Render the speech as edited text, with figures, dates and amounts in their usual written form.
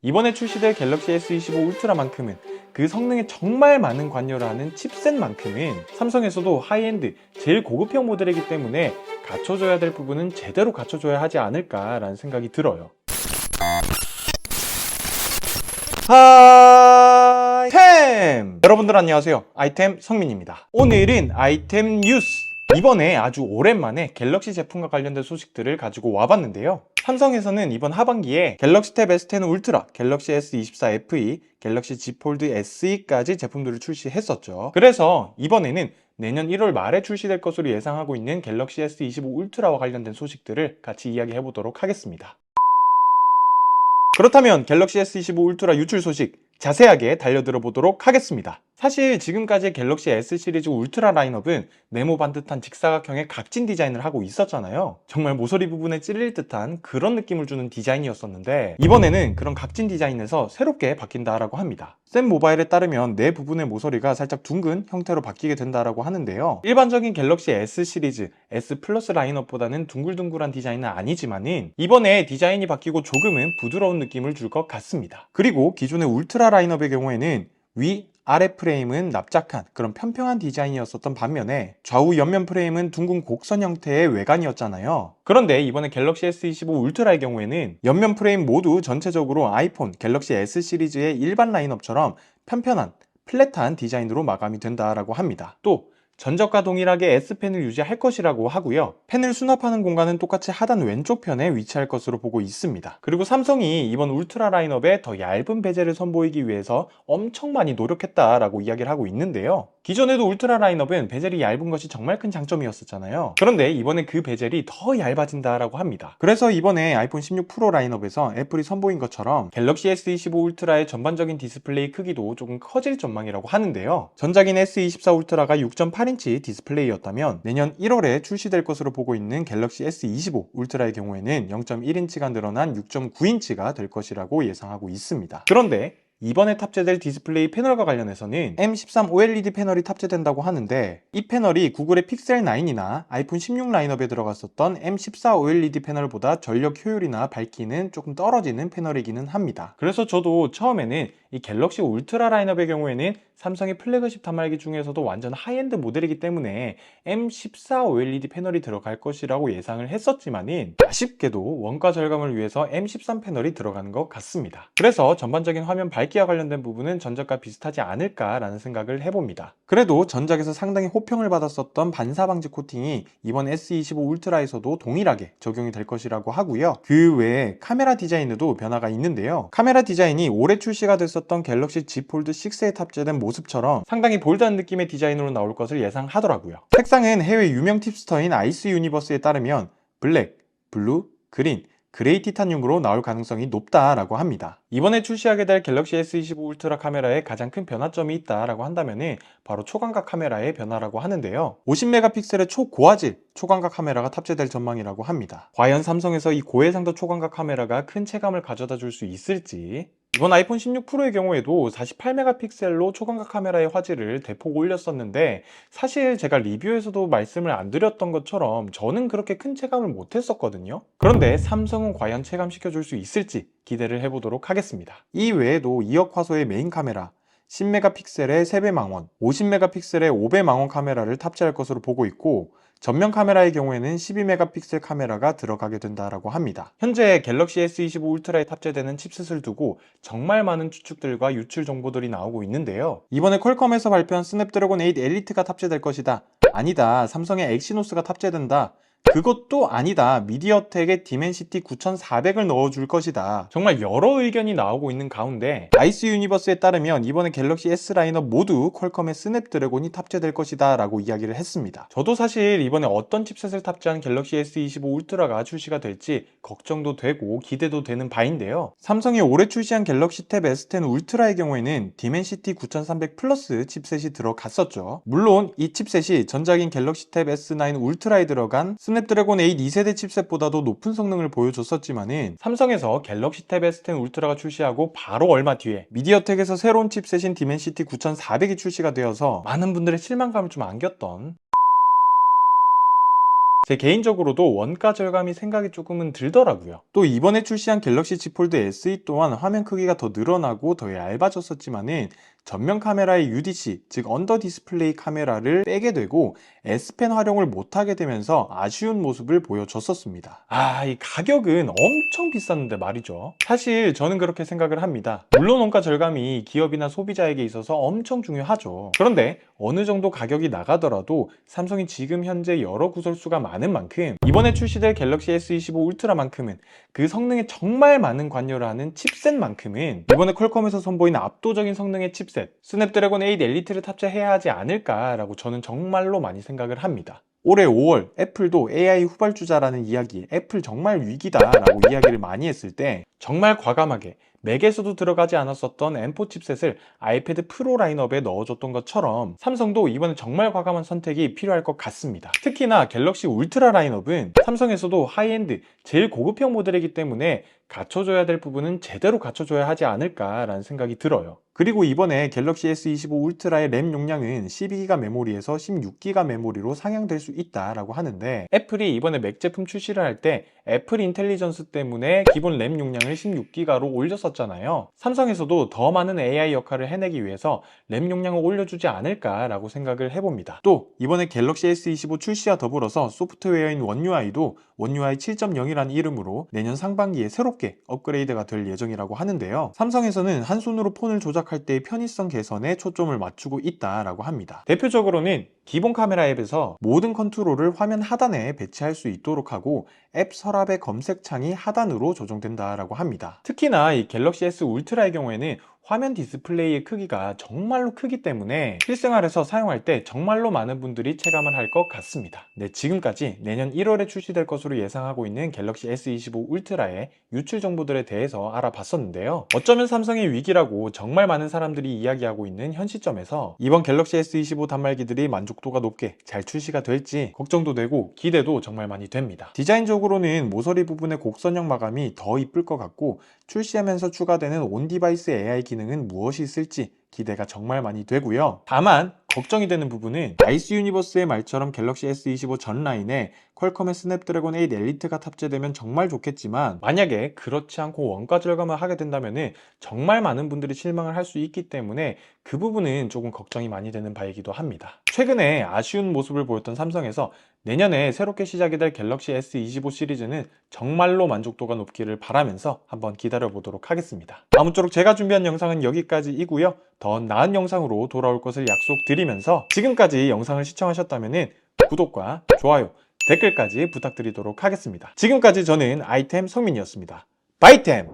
이번에 출시될 갤럭시 S25 울트라만큼은 그 성능에 정말 많은 관여를 하는 칩셋만큼은 삼성에서도 하이엔드, 제일 고급형 모델이기 때문에 갖춰줘야 될 부분은 제대로 갖춰줘야 하지 않을까라는 생각이 들어요. 아이템! 여러분들 안녕하세요. 아이템 성민입니다. 오늘은 아이템 뉴스! 이번에 아주 오랜만에 갤럭시 제품과 관련된 소식들을 가지고 와봤는데요. 삼성에서는 이번 하반기에 갤럭시 탭 S10 울트라, 갤럭시 S24 FE, 갤럭시 Z 폴드 SE까지 제품들을 출시했었죠. 그래서 이번에는 내년 1월 말에 출시될 것으로 예상하고 있는 갤럭시 S25 울트라와 관련된 소식들을 같이 이야기해 보도록 하겠습니다. 그렇다면 갤럭시 S25 울트라 유출 소식 자세하게 달려들어 보도록 하겠습니다. 사실 지금까지 갤럭시 S 시리즈 울트라 라인업은 네모 반듯한 직사각형의 각진 디자인을 하고 있었잖아요. 정말 모서리 부분에 찔릴 듯한 그런 느낌을 주는 디자인이었었는데 이번에는 그런 각진 디자인에서 새롭게 바뀐다라고 합니다. 샘 모바일에 따르면 내 부분의 모서리가 살짝 둥근 형태로 바뀌게 된다라고 하는데요. 일반적인 갤럭시 S 시리즈, S 플러스 라인업보다는 둥글둥글한 디자인은 아니지만은 이번에 디자인이 바뀌고 조금은 부드러운 느낌을 줄 것 같습니다. 그리고 기존의 울트라 라인업의 경우에는 위, 아래 프레임은 납작한 그런 평평한 디자인이었었던 반면에 좌우 옆면 프레임은 둥근 곡선 형태의 외관이었잖아요. 그런데 이번에 갤럭시 S25 울트라의 경우에는 옆면 프레임 모두 전체적으로 아이폰, 갤럭시 S 시리즈의 일반 라인업처럼 편편한 플랫한 디자인으로 마감이 된다라고 합니다. 또 전적과 동일하게 S펜을 유지할 것이라고 하고요. 펜을 수납하는 공간은 똑같이 하단 왼쪽 편에 위치할 것으로 보고 있습니다. 그리고 삼성이 이번 울트라 라인업에 더 얇은 베젤을 선보이기 위해서 엄청 많이 노력했다라고 이야기를 하고 있는데요. 기존에도 울트라 라인업은 베젤이 얇은 것이 정말 큰 장점이었었잖아요. 그런데 이번에 그 베젤이 더 얇아진다라고 합니다. 그래서 이번에 아이폰 16 프로 라인업에서 애플이 선보인 것처럼 갤럭시 S25 울트라의 전반적인 디스플레이 크기도 조금 커질 전망이라고 하는데요. 전작인 S24 울트라가 6.8인치 디스플레이였다면 내년 1월에 출시될 것으로 보고 있는 갤럭시 S25 울트라의 경우에는 0.1인치가 늘어난 6.9인치가 될 것이라고 예상하고 있습니다. 그런데 이번에 탑재될 디스플레이 패널과 관련해서는 M13 OLED 패널이 탑재된다고 하는데 이 패널이 구글의 픽셀 9이나 아이폰 16 라인업에 들어갔었던 M14 OLED 패널보다 전력 효율이나 밝기는 조금 떨어지는 패널이기는 합니다. 그래서 저도 처음에는 이 갤럭시 울트라 라인업의 경우에는 삼성의 플래그십 단말기 중에서도 완전 하이엔드 모델이기 때문에 M14 OLED 패널이 들어갈 것이라고 예상을 했었지만은 아쉽게도 원가 절감을 위해서 M13 패널이 들어가는 것 같습니다. 그래서 전반적인 화면 밝기와 관련된 부분은 전작과 비슷하지 않을까라는 생각을 해봅니다. 그래도 전작에서 상당히 호평을 받았었던 반사 방지 코팅이 이번 S25 울트라에서도 동일하게 적용이 될 것이라고 하고요. 그 외에 카메라 디자인에도 변화가 있는데요. 카메라 디자인이 올해 출시가 됐었던 갤럭시 Z 폴드 6에 탑재된 모습처럼 상당히 볼드한 느낌의 디자인으로 나올 것을 예상하더라고요. 색상은 해외 유명 팁스터인 아이스 유니버스에 따르면 블랙, 블루, 그린, 그레이 티타늄으로 나올 가능성이 높다라고 합니다. 이번에 출시하게 될 갤럭시 S25 울트라 카메라에 가장 큰 변화점이 있다라고 한다면 바로 초광각 카메라의 변화라고 하는데요. 50메가픽셀의 초고화질 초광각 카메라가 탑재될 전망이라고 합니다. 과연 삼성에서 이 고해상도 초광각 카메라가 큰 체감을 가져다 줄 수 있을지. 이번 아이폰 16 프로의 경우에도 48메가픽셀로 초광각 카메라의 화질을 대폭 올렸었는데 사실 제가 리뷰에서도 말씀을 안 드렸던 것처럼 저는 그렇게 큰 체감을 못 했었거든요. 그런데 삼성은 과연 체감시켜줄 수 있을지 기대를 해보도록 하겠습니다. 이 외에도 2억 화소의 메인 카메라, 10메가픽셀의 3배 망원, 50메가픽셀의 5배 망원 카메라를 탑재할 것으로 보고 있고 전면 카메라의 경우에는 12메가픽셀 카메라가 들어가게 된다라고 합니다. 현재 갤럭시 S25 울트라에 탑재되는 칩셋을 두고 정말 많은 추측들과 유출 정보들이 나오고 있는데요. 이번에 퀄컴에서 발표한 스냅드래곤 8 엘리트가 탑재될 것이다. 아니다. 삼성의 엑시노스가 탑재된다. 그것도 아니다. 미디어텍의 디멘시티 9400을 넣어줄 것이다. 정말 여러 의견이 나오고 있는 가운데 아이스 유니버스에 따르면 이번에 갤럭시 S 라인업 모두 퀄컴의 스냅드래곤이 탑재될 것이다 라고 이야기를 했습니다. 저도 사실 이번에 어떤 칩셋을 탑재한 갤럭시 S25 울트라가 출시가 될지 걱정도 되고 기대도 되는 바인데요. 삼성이 올해 출시한 갤럭시 탭 S10 울트라의 경우에는 디멘시티 9300 플러스 칩셋이 들어갔었죠. 물론 이 칩셋이 전작인 갤럭시 탭 S9 울트라에 들어간 스냅드래곤 8 2세대 칩셋보다도 높은 성능을 보여줬었지만은 삼성에서 갤럭시 탭 S10 울트라가 출시하고 바로 얼마 뒤에 미디어텍에서 새로운 칩셋인 디멘시티 9400이 출시가 되어서 많은 분들의 실망감을 좀 안겼던 제 개인적으로도 원가 절감이 생각이 조금은 들더라고요. 또 이번에 출시한 갤럭시 Z 폴드 SE 또한 화면 크기가 더 늘어나고 더 얇아졌었지만은 전면 카메라의 UDC, 즉 언더 디스플레이 카메라를 빼게 되고 S펜 활용을 못하게 되면서 아쉬운 모습을 보여줬었습니다. 이 가격은 엄청 비쌌는데 말이죠. 사실 저는 그렇게 생각을 합니다. 물론 원가 절감이 기업이나 소비자에게 있어서 엄청 중요하죠. 그런데 어느 정도 가격이 나가더라도 삼성이 지금 현재 여러 구설수가 많은 만큼 이번에 출시될 갤럭시 S25 울트라만큼은 그 성능에 정말 많은 관여를 하는 칩셋만큼은 이번에 퀄컴에서 선보인 압도적인 성능의 칩셋 스냅드래곤 8 엘리트를 탑재해야 하지 않을까라고 저는 정말로 많이 생각을 합니다. 올해 5월 애플도 AI 후발주자라는 이야기, 애플 정말 위기다라고 이야기를 많이 했을 때 정말 과감하게 맥에서도 들어가지 않았었던 M4 칩셋을 아이패드 프로 라인업에 넣어줬던 것처럼 삼성도 이번에 정말 과감한 선택이 필요할 것 같습니다. 특히나 갤럭시 울트라 라인업은 삼성에서도 하이엔드, 제일 고급형 모델이기 때문에 갖춰줘야 될 부분은 제대로 갖춰줘야 하지 않을까라는 생각이 들어요. 그리고 이번에 갤럭시 S25 울트라의 램 용량은 12기가 메모리에서 16기가 메모리로 상향될 수 있다라고 하는데 애플이 이번에 맥 제품 출시를 할 때 애플 인텔리전스 때문에 기본 램 용량을 16기가로 올렸었잖아요. 삼성에서도 더 많은 AI 역할을 해내기 위해서 램 용량을 올려주지 않을까라고 생각을 해봅니다. 또 이번에 갤럭시 S25 출시와 더불어서 소프트웨어인 원UI도 원UI 7.0이라는 이름으로 내년 상반기에 새롭게 업그레이드가 될 예정이라고 하는데요. 삼성에서는 한 손으로 폰을 조작할 때의 편의성 개선에 초점을 맞추고 있다라고 합니다. 대표적으로는 기본 카메라 앱에서 모든 컨트롤을 화면 하단에 배치할 수 있도록 하고 앱 서랍의 검색창이 하단으로 조정된다라고 합니다. 특히나 이 갤럭시 S 울트라의 경우에는 화면 디스플레이의 크기가 정말로 크기 때문에 실생활에서 사용할 때 정말로 많은 분들이 체감을 할 것 같습니다. 네, 지금까지 내년 1월에 출시될 것으로 예상하고 있는 갤럭시 S25 울트라의 유출 정보들에 대해서 알아봤었는데요. 어쩌면 삼성의 위기라고 정말 많은 사람들이 이야기하고 있는 현 시점에서 이번 갤럭시 S25 단말기들이 만족도가 높게 잘 출시가 될지 걱정도 되고 기대도 정말 많이 됩니다. 디자인적으로는 모서리 부분의 곡선형 마감이 더 이쁠 것 같고 출시하면서 추가되는 온디바이스 AI 기능은 무엇이 있을지 기대가 정말 많이 되고요. 다만 걱정이 되는 부분은 나이스 유니버스의 말처럼 갤럭시 S25 전 라인에 퀄컴의 스냅드래곤 8 엘리트가 탑재되면 정말 좋겠지만 만약에 그렇지 않고 원가 절감을 하게 된다면 정말 많은 분들이 실망을 할 수 있기 때문에 그 부분은 조금 걱정이 많이 되는 바이기도 합니다. 최근에 아쉬운 모습을 보였던 삼성에서 내년에 새롭게 시작이 될 갤럭시 S25 시리즈는 정말로 만족도가 높기를 바라면서 한번 기다려 보도록 하겠습니다. 아무쪼록 제가 준비한 영상은 여기까지이고요. 더 나은 영상으로 돌아올 것을 약속드리면서 지금까지 영상을 시청하셨다면 구독과 좋아요, 댓글까지 부탁드리도록 하겠습니다. 지금까지 저는 아이템 성민이었습니다. 바이템!